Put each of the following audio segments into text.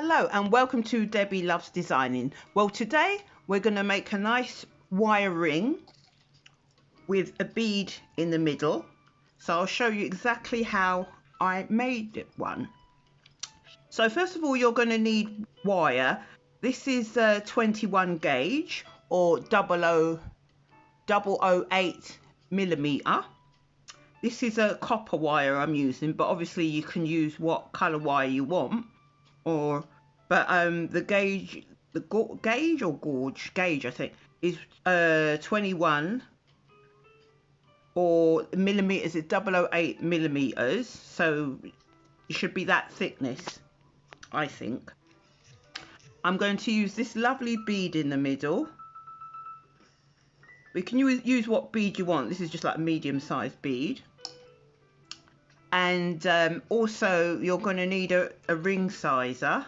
Hello and welcome to Debbie Loves Designing. Well, today we're going to make a nice wire ring with a bead in the middle. So I'll show you exactly how I made one. So first of all, you're going to need wire. This is 21 gauge or 008 millimeter. This is a copper wire I'm using, but obviously you can use what color wire you want. The gauge, gauge I think is 21 or millimeters. It's 008 millimeters, so it should be that thickness, I think. I'm going to use this lovely bead in the middle. We can use what bead you want. This is just like a medium-sized bead. And also you're going to need a ring sizer,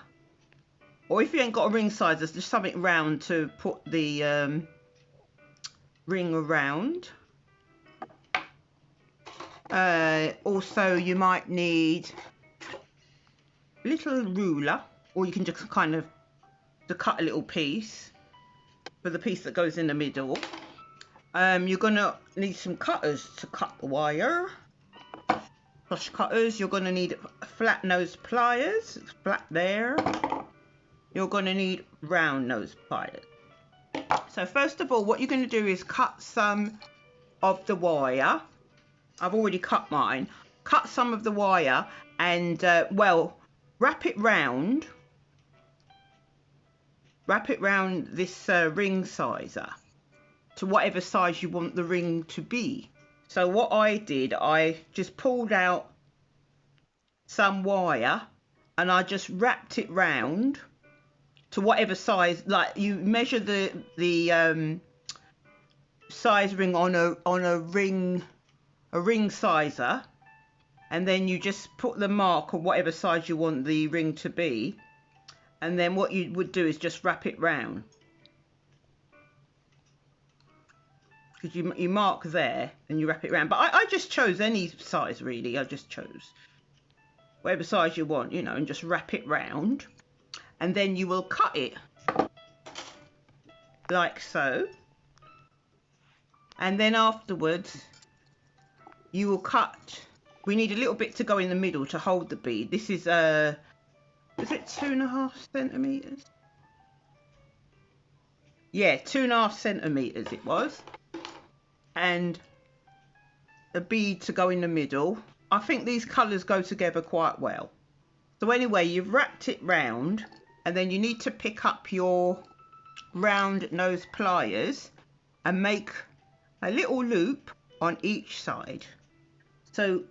or if you ain't got a ring sizer, just something round to put the ring around. Also you might need a little ruler, or you can just kind of cut a little piece for the piece that goes in the middle. You're going to need some cutters to cut the wire. Flush cutters. You're going to need flat nose pliers. It's flat there. You're going to need round nose pliers. So first of all, what you're going to do is cut some of the wire. I've already cut mine. Cut some of the wire and well, wrap it round this ring sizer to whatever size you want the ring to be. So what I did, I just pulled out some wire and I just wrapped it round to whatever size. Like you measure the size ring on a ring sizer, and then you just put the mark of whatever size you want the ring to be, and then what you would do is just wrap it round. Because you mark there and you wrap it around. But I just chose any size really. I just chose whatever size you want, you know, and just wrap it round. And then you will cut it like so. And then afterwards you will cut. We need a little bit to go in the middle to hold the bead. This is it 2.5 centimeters? Yeah, 2.5 centimeters it was. And a bead to go in the middle. I think these colours go together quite well. So anyway, you've wrapped it round, and then you need to pick up your round nose pliers and make a little loop on each side. So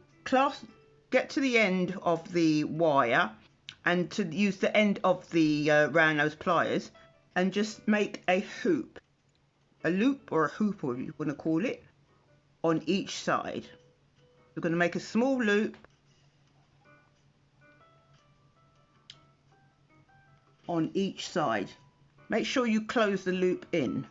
get to the end of the wire and to use the end of the round nose pliers and just make a hoop. A loop or a hoop, or you want to call it, on each side. You're going to make a small loop on each side. Make sure you close the loop in.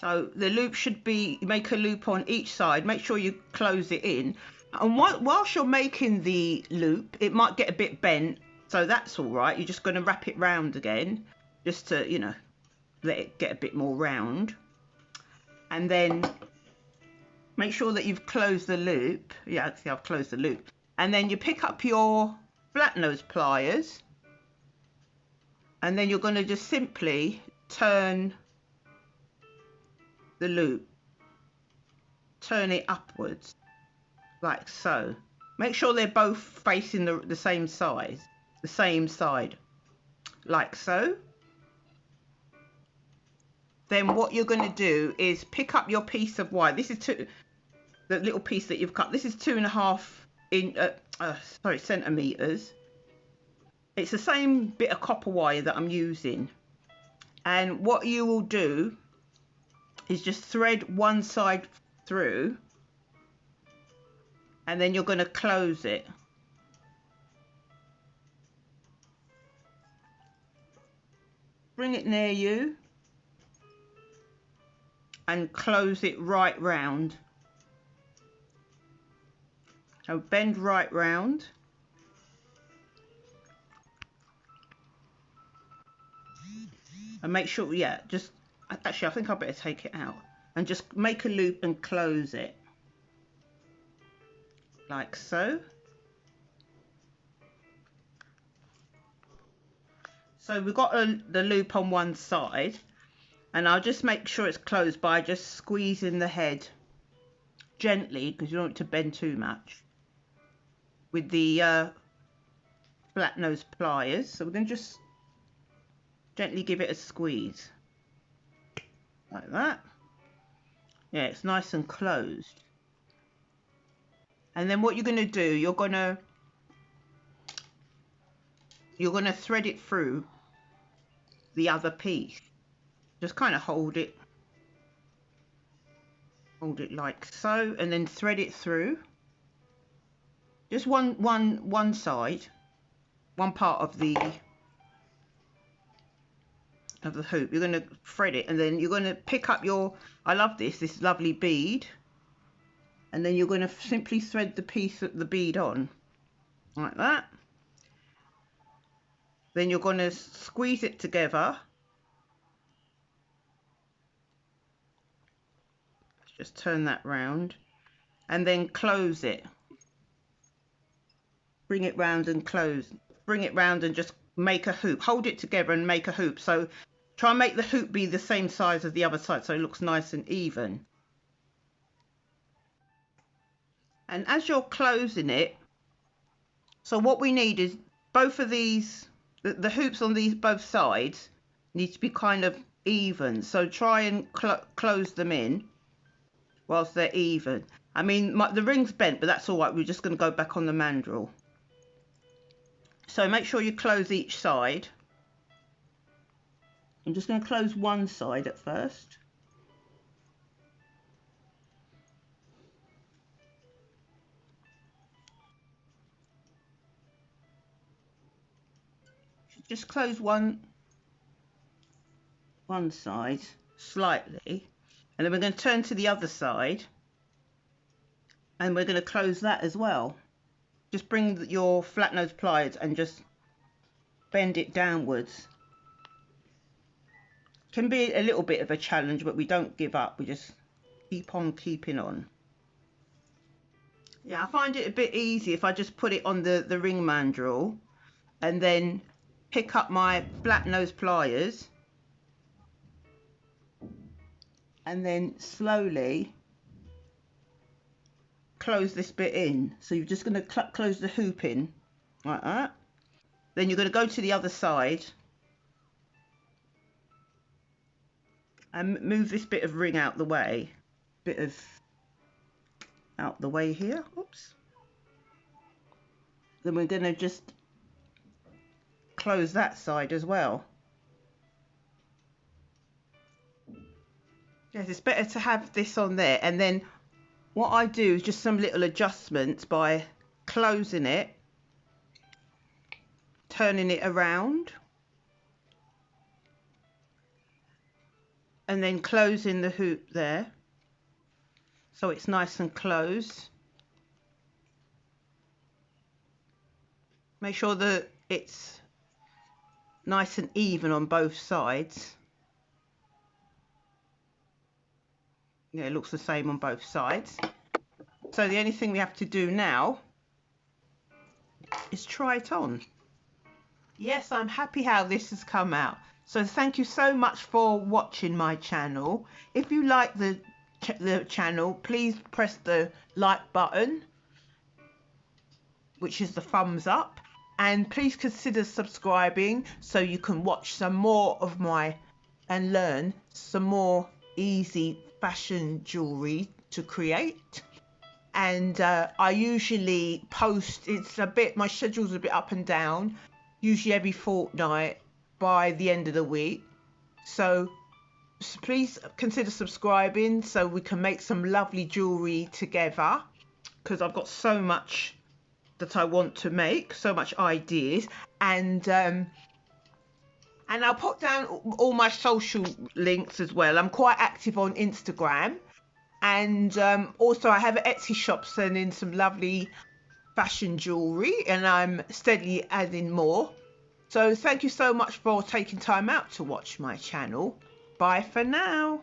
So the loop should be, make a loop on each side, make sure you close it in. And whilst you're making the loop, it might get a bit bent, so that's all right. You're just going to wrap it round again, just to, you know, let it get a bit more round. And then make sure that you've closed the loop. Yeah, see, I've closed the loop. And then you pick up your flat nose pliers, and then you're going to just simply turn the loop, turn it upwards like so. Make sure they're both facing the same size, the same side, like so. Then what you're going to do is pick up your piece of wire. This is the little piece that you've cut. This is 2.5 centimeters. It's the same bit of copper wire that I'm using. And what you will do is just thread one side through, and then you're going to close it. Bring it near you and close it right round. So bend right round And make sure, yeah, just, actually I think I better take it out. And just make a loop and close it. Like so. So we've got the loop on one side. And I'll just make sure it's closed by just squeezing the head gently, because you don't want it to bend too much, with the flat nose pliers. So we're going to just gently give it a squeeze. Like that. Yeah, it's nice and closed. And then what you're going to do, you're going to thread it through the other piece. Just kind of hold it like so, and then thread it through. Just one side, one part of the hoop. You're going to thread it, and then you're going to pick up your, I love this lovely bead, and then you're going to simply thread the piece of the bead on like that. Then you're going to squeeze it together. Just turn that round, and then close it. Bring it round and close. Bring it round and just make a hoop. Hold it together and make a hoop. So try and make the hoop be the same size as the other side, so it looks nice and even. And as you're closing it, so what we need is both of these, the hoops on these both sides need to be kind of even. So try and close them in whilst they're even. I mean, the ring's bent, but that's all right. We're just going to go back on the mandrel. So make sure you close each side. I'm just going to close one side at first. Just close one side slightly. And then we're going to turn to the other side, and we're going to close that as well. Just bring your flat nose pliers and just bend it downwards. Can be a little bit of a challenge, but we don't give up. We just keep on keeping on. Yeah, I find it a bit easy if I just put it on the ring mandrel and then pick up my flat nose pliers and then slowly close this bit in. So you're just going to close the hoop in like that. Then you're going to go to the other side and move this bit of ring out the way. Out the way here. Oops. Then we're going to just close that side as well. Yes, it's better to have this on there, and then what I do is just some little adjustments by closing it, turning it around, and then closing the hoop there so it's nice and closed. Make sure that it's nice and even on both sides. Yeah, it looks the same on both sides. So the only thing we have to do now is try it on. Yes, I'm happy how this has come out. So thank you so much for watching my channel. If you like the channel, please press the like button, which is the thumbs up, and please consider subscribing so you can watch some more of and learn some more easy fashion jewelry to create. And I usually post, my schedule's a bit up and down, usually every fortnight by the end of the week. So please consider subscribing so we can make some lovely jewelry together, because I've got so much that I want to make, so much ideas. And I'll put down all my social links as well. I'm quite active on Instagram, and also I have an Etsy shop selling some lovely fashion jewelry, and I'm steadily adding more. So thank you so much for taking time out to watch my channel. Bye for now.